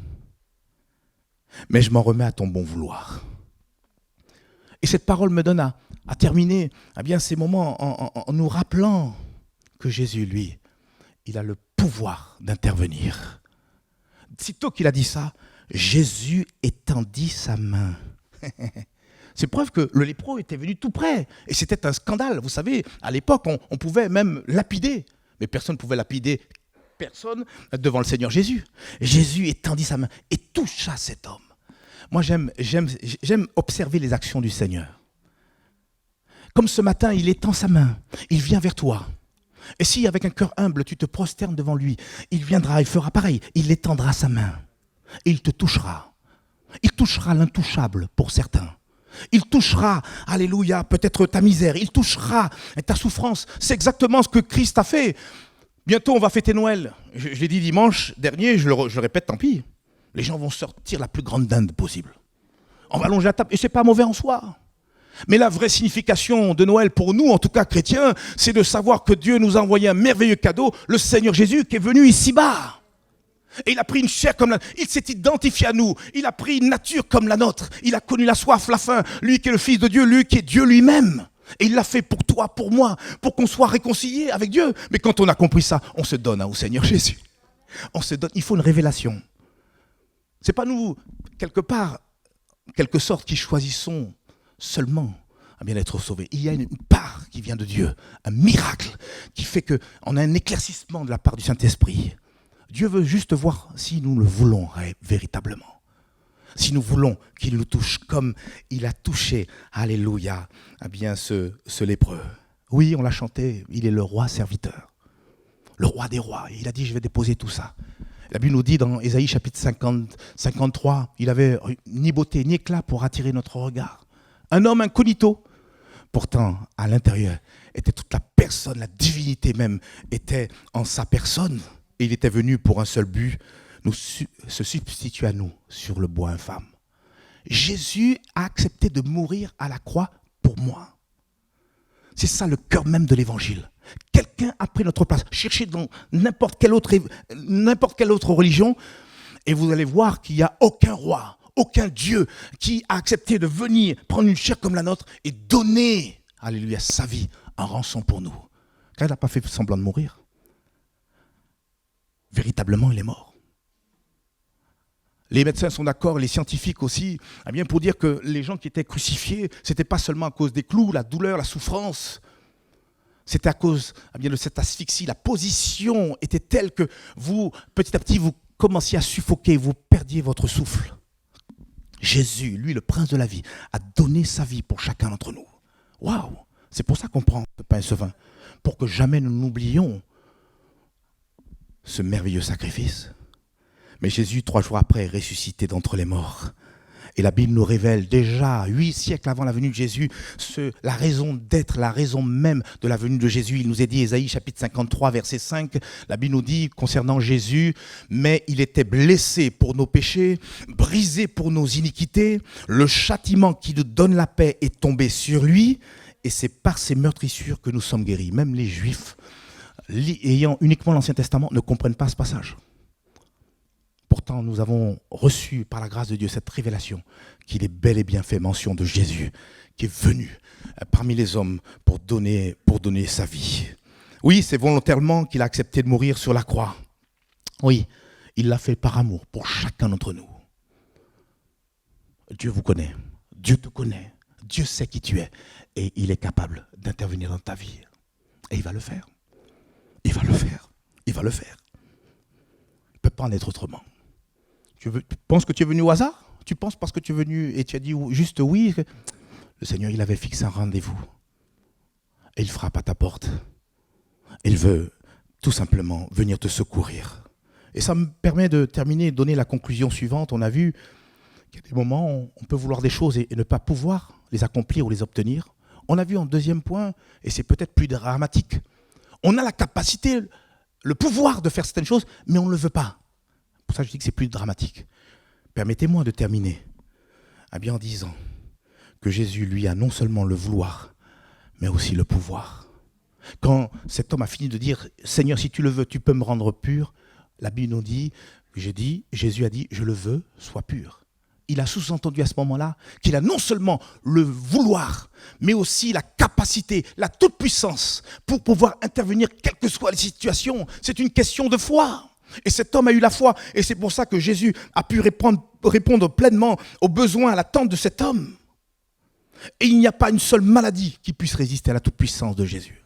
Mais je m'en remets à ton bon vouloir. Et cette parole me donne à terminer bien, ces moments en nous rappelant que Jésus, lui, il a le pouvoir d'intervenir. Sitôt qu'il a dit ça, Jésus étendit sa main. C'est preuve que le lépreux était venu tout près. Et c'était un scandale. Vous savez, à l'époque, on pouvait même lapider. Mais personne ne pouvait lapider personne devant le Seigneur Jésus. Jésus étendit sa main et toucha cet homme. Moi, j'aime observer les actions du Seigneur. Comme ce matin, il étend sa main, il vient vers toi. Et si avec un cœur humble, tu te prosternes devant lui, il viendra, il fera pareil, il étendra sa main et il te touchera. Il touchera l'intouchable pour certains. Il touchera, alléluia, peut-être ta misère, il touchera ta souffrance. C'est exactement ce que Christ a fait. Bientôt, on va fêter Noël. Je l'ai dit dimanche dernier, je le répète, tant pis. Les gens vont sortir la plus grande dinde possible. On va allonger la table, et ce n'est pas mauvais en soi. Mais la vraie signification de Noël pour nous, en tout cas chrétiens, c'est de savoir que Dieu nous a envoyé un merveilleux cadeau, le Seigneur Jésus qui est venu ici-bas. Et il a pris une chair comme la nôtre, il s'est identifié à nous, il a pris une nature comme la nôtre, il a connu la soif, la faim, lui qui est le Fils de Dieu, lui qui est Dieu lui-même. Et il l'a fait pour toi, pour moi, pour qu'on soit réconciliés avec Dieu. Mais quand on a compris ça, on se donne au Seigneur Jésus. On se donne, il faut une révélation. Ce n'est pas nous, quelque part, quelque sorte, qui choisissons seulement à bien être sauvés. Il y a une part qui vient de Dieu, un miracle qui fait qu'on a un éclaircissement de la part du Saint-Esprit. Dieu veut juste voir si nous le voulons véritablement. Si nous voulons qu'il nous touche comme il a touché, alléluia, bien ce lépreux. Oui, on l'a chanté, il est le roi serviteur, le roi des rois. Il a dit, je vais déposer tout ça. La Bible nous dit dans Ésaïe chapitre 53, il avait ni beauté ni éclat pour attirer notre regard. Un homme incognito. Pourtant, à l'intérieur, était toute la personne, la divinité même, était en sa personne. Et il était venu pour un seul but, se substituer à nous sur le bois infâme. Jésus a accepté de mourir à la croix pour moi. C'est ça le cœur même de l'évangile. Quelqu'un a pris notre place. Cherchez dans n'importe quelle autre religion et vous allez voir qu'il n'y a aucun roi, aucun Dieu qui a accepté de venir prendre une chair comme la nôtre et donner, alléluia, sa vie en rançon pour nous. Car il n'a pas fait semblant de mourir. Véritablement, il est mort. Les médecins sont d'accord, les scientifiques aussi, bien pour dire que les gens qui étaient crucifiés, ce n'était pas seulement à cause des clous, la douleur, la souffrance. C'était à cause de cette asphyxie. La position était telle que vous, petit à petit, vous commenciez à suffoquer, vous perdiez votre souffle. Jésus, lui, le prince de la vie, a donné sa vie pour chacun d'entre nous. Waouh! C'est pour ça qu'on prend ce pain et ce vin, pour que jamais nous n'oublions ce merveilleux sacrifice. Mais Jésus, 3 jours après, est ressuscité d'entre les morts. Et la Bible nous révèle déjà, 8 siècles avant la venue de Jésus, la raison d'être, la raison même de la venue de Jésus. Il nous est dit, Ésaïe chapitre 53, verset 5, la Bible nous dit concernant Jésus, « Mais il était blessé pour nos péchés, brisé pour nos iniquités, le châtiment qui nous donne la paix est tombé sur lui, et c'est par ses meurtrissures que nous sommes guéris. » Même les Juifs, ayant uniquement l'Ancien Testament, ne comprennent pas ce passage. Pourtant, nous avons reçu par la grâce de Dieu cette révélation qu'il est bel et bien fait mention de Jésus, qui est venu parmi les hommes pour donner sa vie. Oui, c'est volontairement qu'il a accepté de mourir sur la croix. Oui, il l'a fait par amour pour chacun d'entre nous. Dieu vous connaît, Dieu te connaît, Dieu sait qui tu es et il est capable d'intervenir dans ta vie. Et il va le faire. Il va le faire. Il va le faire. Il ne peut pas en être autrement. Tu penses que tu es venu au hasard ? Tu penses parce que tu es venu et tu as dit juste oui ? Le Seigneur, il avait fixé un rendez-vous. Et il frappe à ta porte. Il veut tout simplement venir te secourir. Et ça me permet de terminer et de donner la conclusion suivante. On a vu qu'il y a des moments où on peut vouloir des choses et ne pas pouvoir les accomplir ou les obtenir. On a vu en deuxième point, et c'est peut-être plus dramatique, on a la capacité, le pouvoir de faire certaines choses, mais on ne le veut pas. Pour ça, je dis que c'est plus dramatique. Permettez-moi de terminer en disant que Jésus, lui, a non seulement le vouloir, mais aussi le pouvoir. Quand cet homme a fini de dire « Seigneur, si tu le veux, tu peux me rendre pur », la Bible nous dit, Jésus a dit « Je le veux, sois pur ». Il a sous-entendu à ce moment-là qu'il a non seulement le vouloir, mais aussi la capacité, la toute-puissance pour pouvoir intervenir quelles que soient les situations. C'est une question de foi. Et cet homme a eu la foi. Et c'est pour ça que Jésus a pu répondre pleinement aux besoins, à l'attente de cet homme. Et il n'y a pas une seule maladie qui puisse résister à la toute-puissance de Jésus.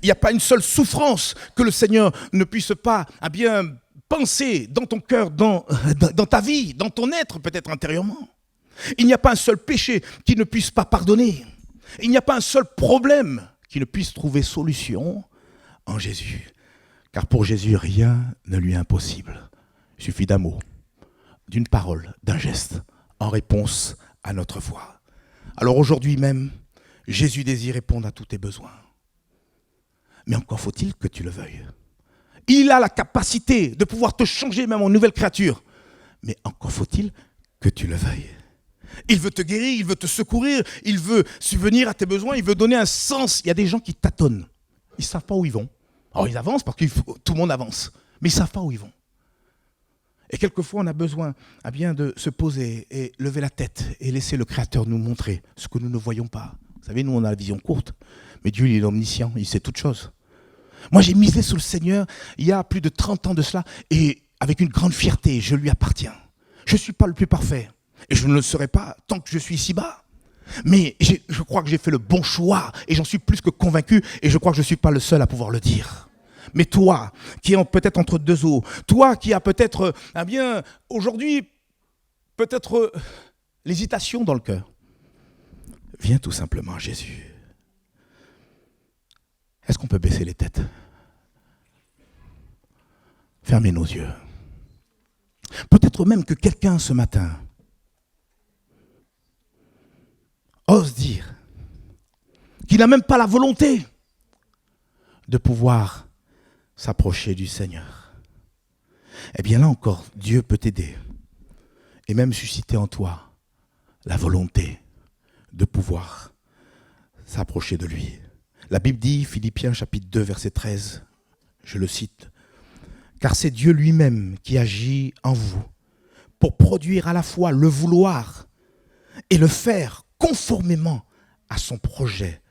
Il n'y a pas une seule souffrance que le Seigneur ne puisse pas penser dans ton cœur, dans ta vie, dans ton être peut-être intérieurement. Il n'y a pas un seul péché qui ne puisse pas pardonner. Il n'y a pas un seul problème qui ne puisse trouver solution en Jésus. Car pour Jésus, rien ne lui est impossible. Il suffit d'un mot, d'une parole, d'un geste, en réponse à notre foi. Alors aujourd'hui même, Jésus désire répondre à tous tes besoins. Mais encore faut-il que tu le veuilles. Il a la capacité de pouvoir te changer même en nouvelle créature. Mais encore faut-il que tu le veuilles. Il veut te guérir, il veut te secourir, il veut subvenir à tes besoins, il veut donner un sens. Il y a des gens qui tâtonnent. Ils ne savent pas où ils vont. Alors ils avancent parce que tout le monde avance. Mais ils ne savent pas où ils vont. Et quelquefois on a besoin de se poser et lever la tête et laisser le Créateur nous montrer ce que nous ne voyons pas. Vous savez, nous on a la vision courte. Mais Dieu il est omniscient, il sait toutes choses. Moi, j'ai misé sur le Seigneur il y a plus de 30 ans de cela et avec une grande fierté, je lui appartiens. Je ne suis pas le plus parfait et je ne le serai pas tant que je suis ici-bas. Mais je crois que j'ai fait le bon choix et j'en suis plus que convaincu et je crois que je ne suis pas le seul à pouvoir le dire. Mais toi, qui es peut-être entre deux eaux, toi qui as peut-être, aujourd'hui, peut-être l'hésitation dans le cœur, viens tout simplement à Jésus. Est-ce qu'on peut baisser les têtes ? Fermez nos yeux. Peut-être même que quelqu'un ce matin ose dire qu'il n'a même pas la volonté de pouvoir s'approcher du Seigneur. Eh bien là encore, Dieu peut t'aider et même susciter en toi la volonté de pouvoir s'approcher de lui. La Bible dit, Philippiens chapitre 2, verset 13, je le cite, « Car c'est Dieu lui-même qui agit en vous pour produire à la fois le vouloir et le faire conformément à son projet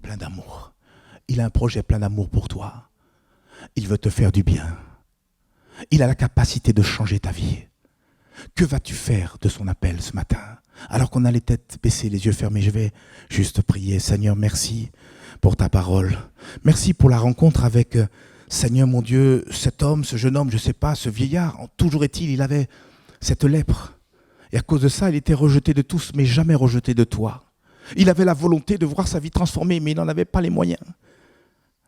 plein d'amour. » Il a un projet plein d'amour pour toi. Il veut te faire du bien. Il a la capacité de changer ta vie. Que vas-tu faire de son appel ce matin ? Alors qu'on a les têtes baissées, les yeux fermés, je vais juste prier. Seigneur, merci pour ta parole. Merci pour la rencontre avec, Seigneur mon Dieu, cet homme, ce jeune homme, je ne sais pas, ce vieillard. Toujours est-il, il avait cette lèpre. Et à cause de ça, il était rejeté de tous, mais jamais rejeté de toi. Il avait la volonté de voir sa vie transformée, mais il n'en avait pas les moyens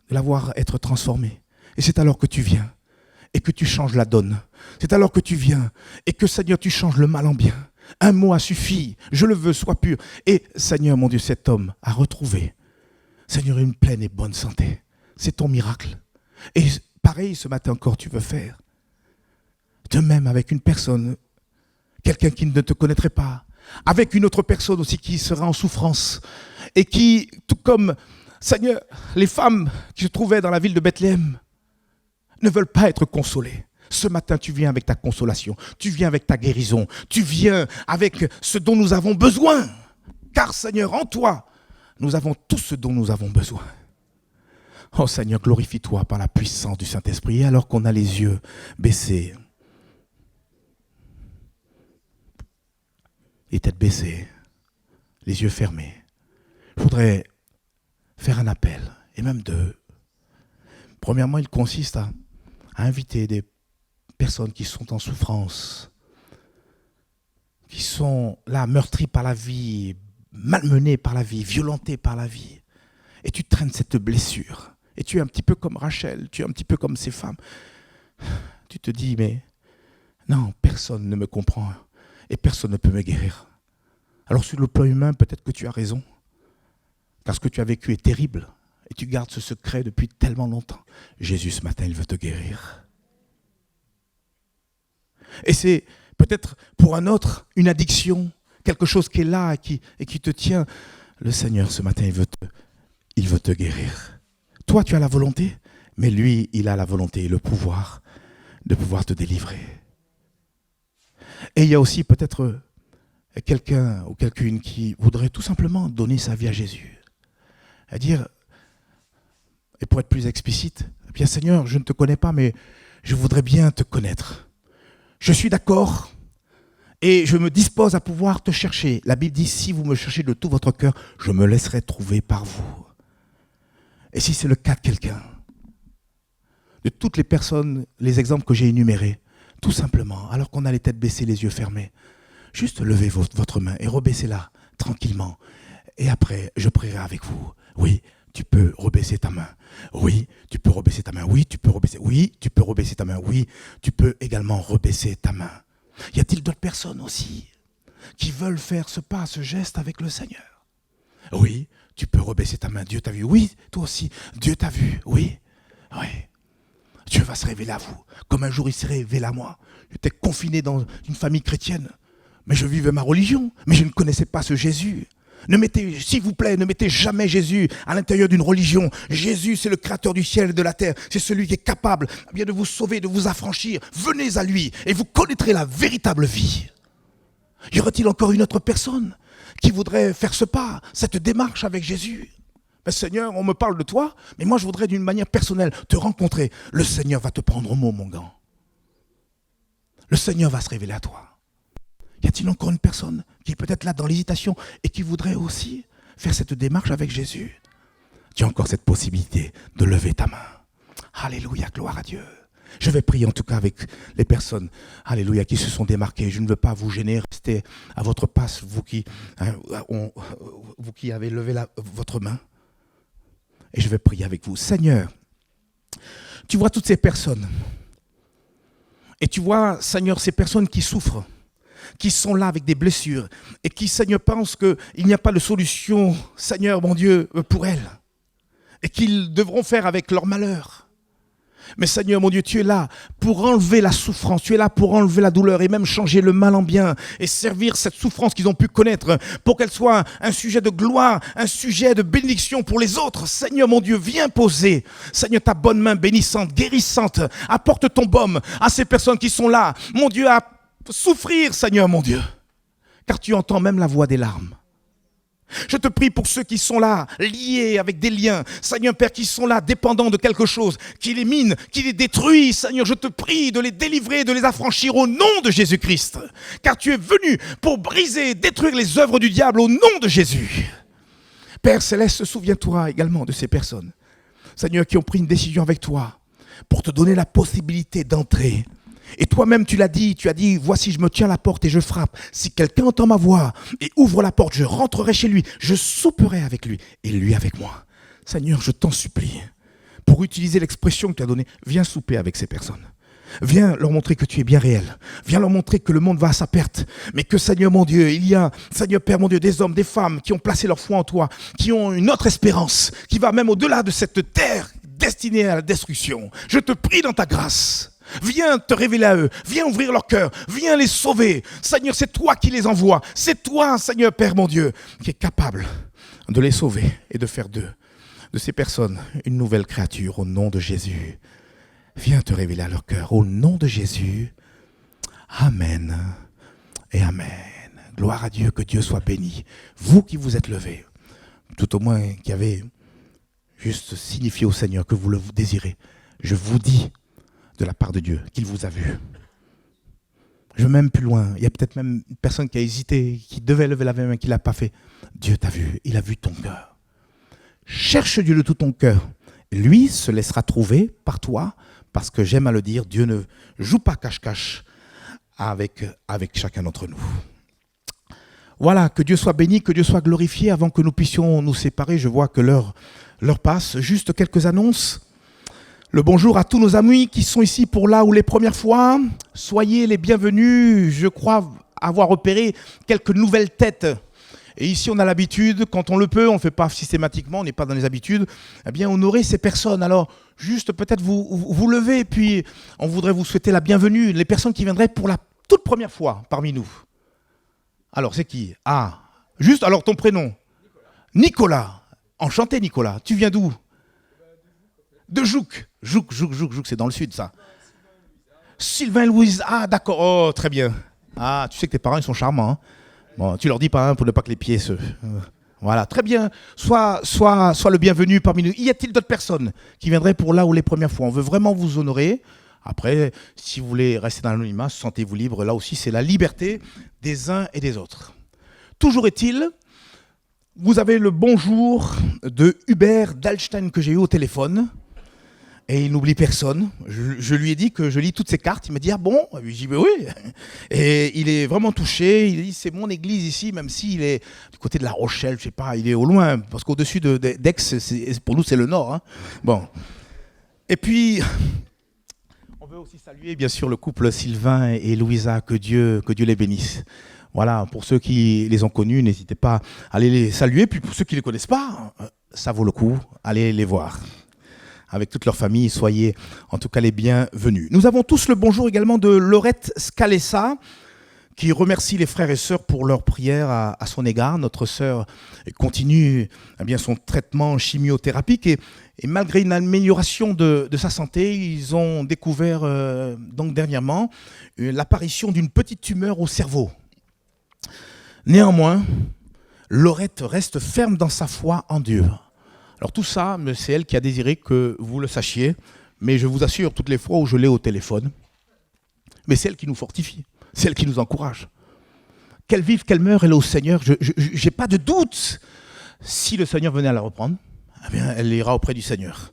de la voir être transformée. Et c'est alors que tu viens et que tu changes la donne. C'est alors que tu viens et que, Seigneur, tu changes le mal en bien. Un mot a suffi. Je le veux, sois pur. Et, Seigneur, mon Dieu, cet homme a retrouvé, Seigneur, une pleine et bonne santé. C'est ton miracle. Et pareil, ce matin encore, tu veux faire. De même avec une personne, quelqu'un qui ne te connaîtrait pas, avec une autre personne aussi qui sera en souffrance et qui, tout comme, Seigneur, les femmes qui se trouvaient dans la ville de Bethléem, ne veulent pas être consolés. Ce matin, tu viens avec ta consolation, tu viens avec ta guérison, tu viens avec ce dont nous avons besoin. Car Seigneur, en toi, nous avons tout ce dont nous avons besoin. Oh Seigneur, glorifie-toi par la puissance du Saint-Esprit. Et alors qu'on a les yeux baissés, les têtes baissées, les yeux fermés, je voudrais faire un appel, et même deux. Premièrement, il consiste à inviter des personnes qui sont en souffrance, qui sont là meurtries par la vie, malmenées par la vie, violentées par la vie. Et tu traînes cette blessure. Et tu es un petit peu comme Rachel, tu es un petit peu comme ces femmes. Tu te dis, mais non, personne ne me comprend et personne ne peut me guérir. Alors sur le plan humain, peut-être que tu as raison. Car ce que tu as vécu est terrible. Et tu gardes ce secret depuis tellement longtemps. Jésus, ce matin, il veut te guérir. Et c'est peut-être pour un autre une addiction, quelque chose qui est là et qui te tient. Le Seigneur, ce matin, il veut te guérir. Toi, tu as la volonté, mais lui, il a la volonté et le pouvoir de pouvoir te délivrer. Et il y a aussi peut-être quelqu'un ou quelqu'une qui voudrait tout simplement donner sa vie à Jésus. À dire, et pour être plus explicite, bien Seigneur, je ne te connais pas, mais je voudrais bien te connaître. Je suis d'accord et je me dispose à pouvoir te chercher. La Bible dit, si vous me cherchez de tout votre cœur, je me laisserai trouver par vous. Et si c'est le cas de quelqu'un, de toutes les personnes, les exemples que j'ai énumérés, tout simplement, alors qu'on a les têtes baissées, les yeux fermés, juste levez votre main et rebaissez-la tranquillement. Et après, je prierai avec vous. Oui, tu peux rebaisser ta main. Oui, tu peux rebaisser ta main. Oui, tu peux rebaisser. Oui, tu peux rebaisser ta main. Oui, tu peux également rebaisser ta main. Y a-t-il d'autres personnes aussi qui veulent faire ce pas, ce geste avec le Seigneur? Oui, tu peux rebaisser ta main. Dieu t'a vu. Oui, toi aussi. Dieu t'a vu. Oui, oui. Dieu va se révéler à vous. Comme un jour il s'est révélé à moi. J'étais confiné dans une famille chrétienne. Mais je vivais ma religion. Mais je ne connaissais pas ce Jésus. S'il vous plaît, ne mettez jamais Jésus à l'intérieur d'une religion. Jésus, c'est le créateur du ciel et de la terre. C'est celui qui est capable bien de vous sauver, de vous affranchir. Venez à lui et vous connaîtrez la véritable vie. Y aurait-il encore une autre personne qui voudrait faire ce pas, cette démarche avec Jésus? Ben Seigneur, on me parle de toi, mais moi je voudrais d'une manière personnelle te rencontrer. Le Seigneur va te prendre au mot, mon gant. Le Seigneur va se révéler à toi. Y a-t-il encore une personne qui est peut-être là dans l'hésitation et qui voudrait aussi faire cette démarche avec Jésus? Tu as encore cette possibilité de lever ta main. Alléluia, gloire à Dieu. Je vais prier en tout cas avec les personnes, alléluia, qui se sont démarquées. Je ne veux pas vous gêner, restez à votre passe, vous qui avez levé votre main. Et je vais prier avec vous. Seigneur, tu vois toutes ces personnes. Et tu vois, Seigneur, ces personnes qui souffrent, qui sont là avec des blessures et qui, Seigneur, pensent qu'il n'y a pas de solution, Seigneur, mon Dieu, pour elles. Et qu'ils devront faire avec leur malheur. Mais Seigneur, mon Dieu, tu es là pour enlever la souffrance, tu es là pour enlever la douleur et même changer le mal en bien et servir cette souffrance qu'ils ont pu connaître pour qu'elle soit un sujet de gloire, un sujet de bénédiction pour les autres. Seigneur, mon Dieu, viens poser, Seigneur, ta bonne main bénissante, guérissante. Apporte ton baume à ces personnes qui sont là, mon Dieu, à souffrir, Seigneur, mon Dieu, car tu entends même la voix des larmes. Je te prie pour ceux qui sont là, liés avec des liens, Seigneur Père, qui sont là, dépendants de quelque chose, qui les mine, qui les détruit, Seigneur, je te prie de les délivrer, de les affranchir au nom de Jésus-Christ, car tu es venu pour briser, détruire les œuvres du diable au nom de Jésus. Père Céleste, souviens-toi également de ces personnes, Seigneur, qui ont pris une décision avec toi pour te donner la possibilité d'entrer. Et toi-même, tu as dit, voici, je me tiens à la porte et je frappe. Si quelqu'un entend ma voix et ouvre la porte, je rentrerai chez lui, je souperai avec lui et lui avec moi. Seigneur, je t'en supplie, pour utiliser l'expression que tu as donnée, viens souper avec ces personnes. Viens leur montrer que tu es bien réel. Viens leur montrer que le monde va à sa perte. Mais que, Seigneur mon Dieu, il y a, Seigneur Père mon Dieu, des hommes, des femmes qui ont placé leur foi en toi, qui ont une autre espérance, qui va même au-delà de cette terre destinée à la destruction. Je te prie dans ta grâce. Viens te révéler à eux, viens ouvrir leur cœur, viens les sauver. Seigneur, c'est toi qui les envoies. C'est toi, Seigneur Père mon Dieu, qui est capable de les sauver et de faire de ces personnes une nouvelle créature au nom de Jésus. Viens te révéler à leur cœur. Au nom de Jésus. Amen et Amen. Gloire à Dieu, que Dieu soit béni. Vous qui vous êtes levés, tout au moins qui avez juste signifié au Seigneur que vous le désirez, je vous dis de la part de Dieu qu'il vous a vu. Je vais même plus loin. Il y a peut-être même une personne qui a hésité, qui devait lever la main, qui ne l'a pas fait. Dieu t'a vu. Il a vu ton cœur. Cherche Dieu de tout ton cœur. Lui se laissera trouver par toi, parce que j'aime à le dire, Dieu ne joue pas cache-cache avec chacun d'entre nous. Voilà, que Dieu soit béni, que Dieu soit glorifié. Avant que nous puissions nous séparer, je vois que l'heure passe. Juste quelques annonces. Le bonjour à tous nos amis qui sont ici pour là ou les premières fois. Soyez les bienvenus. Je crois avoir repéré quelques nouvelles têtes. Et ici, on a l'habitude, quand on le peut, on ne le fait pas systématiquement, on n'est pas dans les habitudes, eh bien, honorer ces personnes. Alors, juste peut-être vous lever, et puis on voudrait vous souhaiter la bienvenue, les personnes qui viendraient pour la toute première fois parmi nous. Alors, c'est qui? Ah, juste, alors ton prénom? Nicolas. Enchanté, Nicolas. Tu viens d'où? De Jouques. Jouques, c'est dans le sud, ça. Sylvain et Louise. Ah, d'accord. Oh, très bien. Ah, tu sais que tes parents, ils sont charmants. Hein. Bon, tu leur dis pas, hein, pour ne pas que les pieds se... Voilà, très bien. Sois le bienvenu parmi nous. Y a-t-il d'autres personnes qui viendraient pour là ou les premières fois? On veut vraiment vous honorer. Après, si vous voulez rester dans l'anonymat, sentez-vous libre. Là aussi, c'est la liberté des uns et des autres. Toujours est-il, vous avez le bonjour de Hubert Dallstein que j'ai eu au téléphone. Et il n'oublie personne. Je lui ai dit que je lis toutes ses cartes. Il m'a dit, ah bon? Je lui ai dit, oui. Et il est vraiment touché. Il a dit, c'est mon église ici, même s'il est du côté de La Rochelle, je sais pas, il est au loin, parce qu'au-dessus d'Aix, pour nous, c'est le nord. Hein. Bon. Et puis, on veut aussi saluer, bien sûr, le couple Sylvain et Louisa, que Dieu les bénisse. Voilà, pour ceux qui les ont connus, n'hésitez pas à aller les saluer. Puis pour ceux qui ne les connaissent pas, ça vaut le coup, allez les voir. Avec toute leur famille, soyez en tout cas les bienvenus. Nous avons tous le bonjour également de Laurette Scalessa, qui remercie les frères et sœurs pour leur prière à son égard. Notre sœur continue son traitement chimiothérapique et malgré une amélioration de sa santé, ils ont découvert donc dernièrement l'apparition d'une petite tumeur au cerveau. Néanmoins, Laurette reste ferme dans sa foi en Dieu. Alors tout ça, c'est elle qui a désiré que vous le sachiez, mais je vous assure, toutes les fois où je l'ai au téléphone, mais c'est elle qui nous fortifie, c'est elle qui nous encourage. Qu'elle vive, qu'elle meure, elle est au Seigneur, je n'ai pas de doute. Si le Seigneur venait à la reprendre, eh bien, elle ira auprès du Seigneur.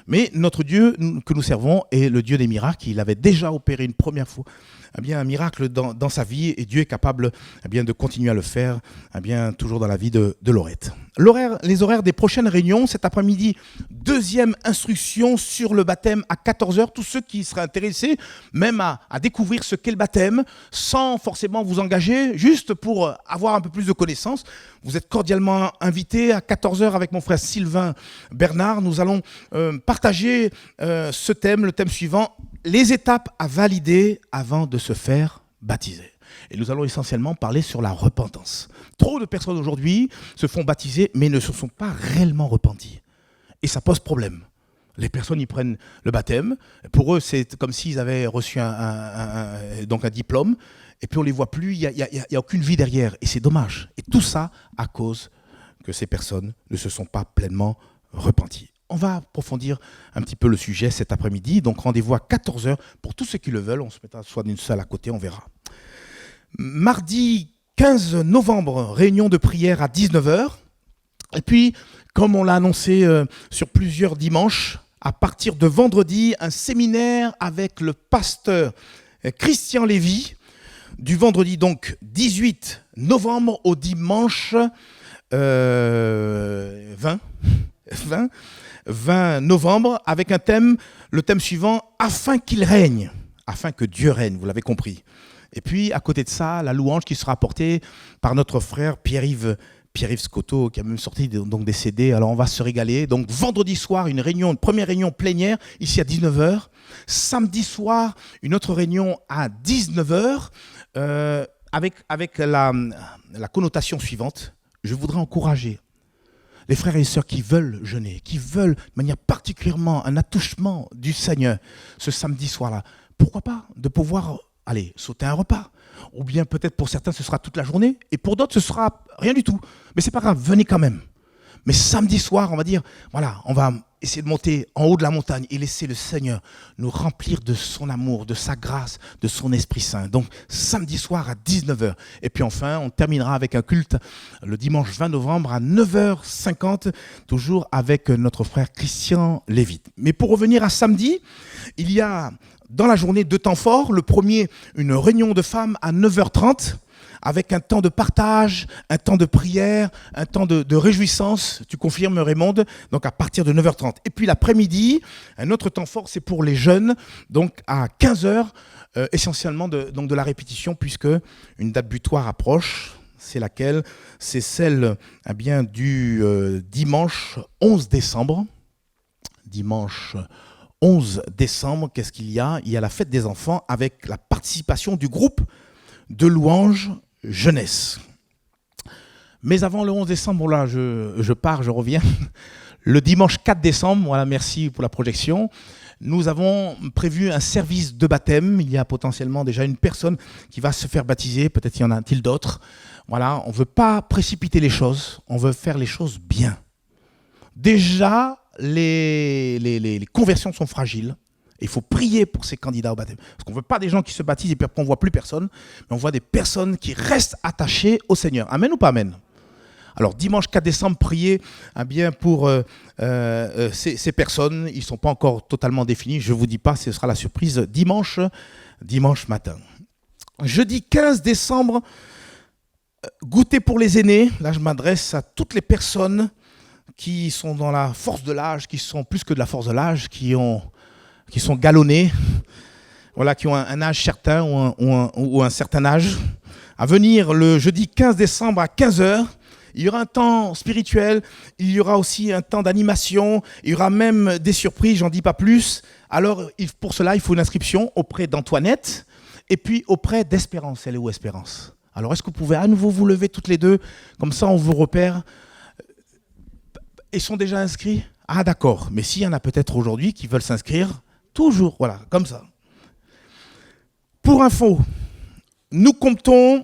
Mais notre Dieu que nous servons est le Dieu des miracles. Il avait déjà opéré une première fois un miracle dans sa vie et Dieu est capable de continuer à le faire toujours dans la vie de Laurette. Les horaires des prochaines réunions, cet après-midi, deuxième instruction sur le baptême à 14h. Tous ceux qui seraient intéressés même à découvrir ce qu'est le baptême, sans forcément vous engager, juste pour avoir un peu plus de connaissances, vous êtes cordialement invités à 14h avec mon frère Sylvain Bernard. Nous allons partager ce thème, le thème suivant, les étapes à valider avant de se faire baptiser. Et nous allons essentiellement parler sur la repentance. Trop de personnes aujourd'hui se font baptiser, mais ne se sont pas réellement repenties. Et ça pose problème. Les personnes, ils prennent le baptême. Pour eux, c'est comme s'ils avaient reçu un diplôme. Et puis on ne les voit plus, il n'y a aucune vie derrière. Et c'est dommage. Et tout ça à cause que ces personnes ne se sont pas pleinement repenties. On va approfondir un petit peu le sujet cet après-midi. Donc rendez-vous à 14h pour tous ceux qui le veulent. On se mettra soit d'une salle à côté, on verra. Mardi 15 novembre, réunion de prière à 19h. Et puis, comme on l'a annoncé sur plusieurs dimanches, à partir de vendredi, un séminaire avec le pasteur Christian Lévy, du vendredi donc 18 novembre au dimanche 20 novembre, avec le thème suivant, afin qu'il règne, afin que Dieu règne, vous l'avez compris. Et puis, à côté de ça, la louange qui sera apportée par notre frère Pierre-Yves Scotto, qui a même sorti donc des CD. Alors, on va se régaler. Donc, vendredi soir, une première réunion plénière, ici à 19h. Samedi soir, une autre réunion à 19h, avec la connotation suivante. Je voudrais encourager les frères et les sœurs qui veulent jeûner, qui veulent de manière particulièrement un attouchement du Seigneur ce samedi soir-là, pourquoi pas de pouvoir aller sauter un repas? Ou bien peut-être pour certains ce sera toute la journée et pour d'autres ce sera rien du tout. Mais c'est pas grave, venez quand même. Mais samedi soir, on va dire, voilà, on va essayer de monter en haut de la montagne et laisser le Seigneur nous remplir de son amour, de sa grâce, de son Esprit Saint. Donc samedi soir à 19h. Et puis enfin, on terminera avec un culte le dimanche 20 novembre à 9h50, toujours avec notre frère Christian Lévite. Mais pour revenir à samedi, il y a dans la journée deux temps forts. Le premier, une réunion de femmes à 9h30. Avec un temps de partage, un temps de prière, un temps de réjouissance. Tu confirmes, Raymond? Donc à partir de 9h30. Et puis l'après-midi, un autre temps fort, c'est pour les jeunes, donc à 15h, essentiellement donc de la répétition, puisque une date butoir approche. C'est laquelle? C'est celle du dimanche 11 décembre. Dimanche 11 décembre, qu'est-ce qu'il y a? Il y a la fête des enfants avec la participation du groupe de louanges jeunesse. Mais avant le 11 décembre, là, je pars, je reviens. Le dimanche 4 décembre, voilà, merci pour la projection, nous avons prévu un service de baptême. Il y a potentiellement déjà une personne qui va se faire baptiser, peut-être y en a-t-il d'autres. Voilà, on ne veut pas précipiter les choses, on veut faire les choses bien. Déjà, les conversions sont fragiles. Il faut prier pour ces candidats au baptême. Parce qu'on ne veut pas des gens qui se baptisent et puis après on ne voit plus personne, mais on voit des personnes qui restent attachées au Seigneur. Amen ou pas amen? Alors dimanche 4 décembre, priez pour ces personnes. Ils ne sont pas encore totalement définis. Je ne vous dis pas, ce sera la surprise dimanche matin. Jeudi 15 décembre, goûter pour les aînés. Là, je m'adresse à toutes les personnes qui sont dans la force de l'âge, qui sont plus que de la force de l'âge, qui sont galonnés, voilà, qui ont un âge certain ou un certain âge, à venir le jeudi 15 décembre à 15h. Il y aura un temps spirituel, il y aura aussi un temps d'animation, il y aura même des surprises, j'en dis pas plus. Alors, pour cela, il faut une inscription auprès d'Antoinette et puis auprès d'Espérance. Elle est où, Espérance? Alors, est-ce que vous pouvez à nouveau vous lever toutes les deux? Comme ça, on vous repère. Ils sont déjà inscrits? Ah, d'accord. Mais s'il y en a peut-être aujourd'hui qui veulent s'inscrire, toujours, voilà, comme ça. Pour info, nous comptons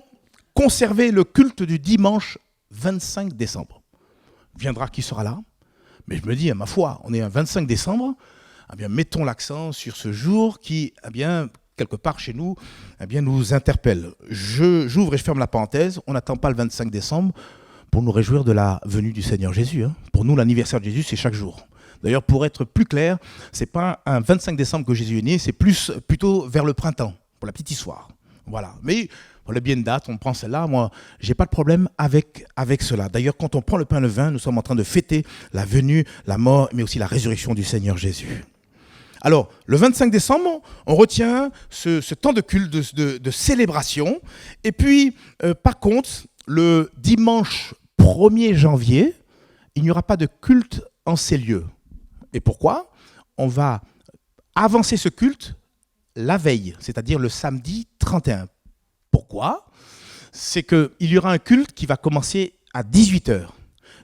conserver le culte du dimanche 25 décembre. Viendra qui sera là, mais je me dis, à ma foi, on est un 25 décembre, eh bien, mettons l'accent sur ce jour qui, eh bien, quelque part chez nous, eh bien, nous interpelle. J'ouvre et je ferme la parenthèse, on n'attend pas le 25 décembre pour nous réjouir de la venue du Seigneur Jésus. Hein. Pour nous, l'anniversaire de Jésus, c'est chaque jour. D'ailleurs, pour être plus clair, c'est pas un 25 décembre que Jésus est né, c'est plutôt vers le printemps, pour la petite histoire. Voilà. Mais pour le bien de date, on prend celle-là. Moi, j'ai pas de problème avec cela. D'ailleurs, quand on prend le pain et le vin, nous sommes en train de fêter la venue, la mort, mais aussi la résurrection du Seigneur Jésus. Alors, le 25 décembre, on retient ce temps de culte, de célébration. Et puis, par contre, le dimanche 1er janvier, il n'y aura pas de culte en ces lieux. Et pourquoi? On va avancer ce culte la veille, c'est-à-dire le samedi 31. Pourquoi? C'est qu'il y aura un culte qui va commencer à 18h.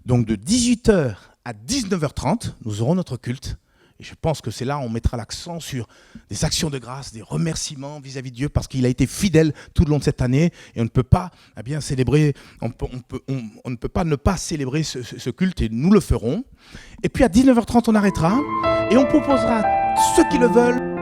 Donc de 18h à 19h30, nous aurons notre culte. Et je pense que c'est là où on mettra l'accent sur des actions de grâce, des remerciements vis-à-vis de Dieu, parce qu'il a été fidèle tout le long de cette année. Et on ne peut pas célébrer, on ne peut pas ne pas célébrer ce culte, et nous le ferons. Et puis à 19h30, on arrêtera et on proposera ceux qui le veulent